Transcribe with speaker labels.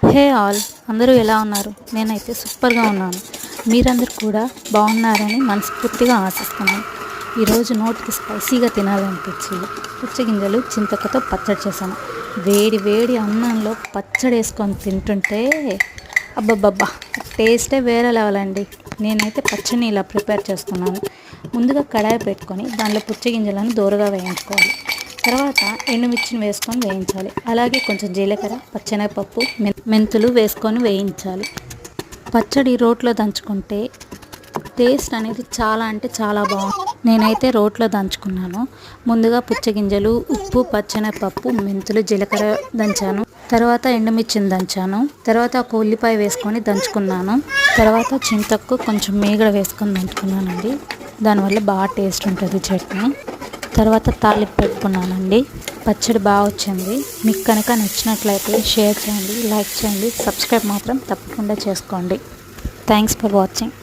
Speaker 1: Hey all, అందరూ ఎలా ఉన్నారు? నేనైతే సూపర్గా ఉన్నాను. మీరందరూ కూడా బాగున్నారని మనస్ఫూర్తిగా ఆశిస్తున్నాను. ఈరోజు నోటికి స్పైసీగా తినాలనిపించి పుచ్చగింజలు చింతకతో పచ్చడి చేశాను. వేడి వేడి అన్నంలో పచ్చడి వేసుకొని తింటుంటే అబ్బబ్బబ్బా, టేస్టే వేరే లెవెల్ అండి. నేనైతే పచ్చడిని ఇలా ప్రిపేర్ చేస్తున్నాను. ముందుగా కడాయి పెట్టుకొని దానిలో పుచ్చగింజలను దూరగా వేయించుకోవాలి. తర్వాత ఎండుమిర్చిని వేసుకొని వేయించాలి. అలాగే కొంచెం జీలకర్ర, పచ్చెనగపప్పు, మెంతులు వేసుకొని వేయించాలి. పచ్చడి రోట్లో దంచుకుంటే టేస్ట్ అనేది చాలా అంటే చాలా బాగుంది. నేనైతే రోట్లో దంచుకున్నాను. ముందుగా పుచ్చగింజలు, ఉప్పు, పచ్చెనగపప్పు, మెంతులు, జీలకర్ర దంచాను. తర్వాత ఎండుమిర్చిని దంచాను. తర్వాత ఒక ఉల్లిపాయ వేసుకొని దంచుకున్నాను. తర్వాత చింతకు కొంచెం మీగడ వేసుకొని దంచుకున్నానండి. దానివల్ల బాగా టేస్ట్ ఉంటుంది చట్నీ. తర్వాత తాలింపు పెట్టుకున్నానండి. పచ్చడి బాగా వచ్చింది. మీకు కనుక నచ్చినట్లయితే షేర్ చేయండి, లైక్ చేయండి, సబ్స్క్రైబ్ మాత్రం తప్పకుండా చేసుకోండి. Thanks for watching.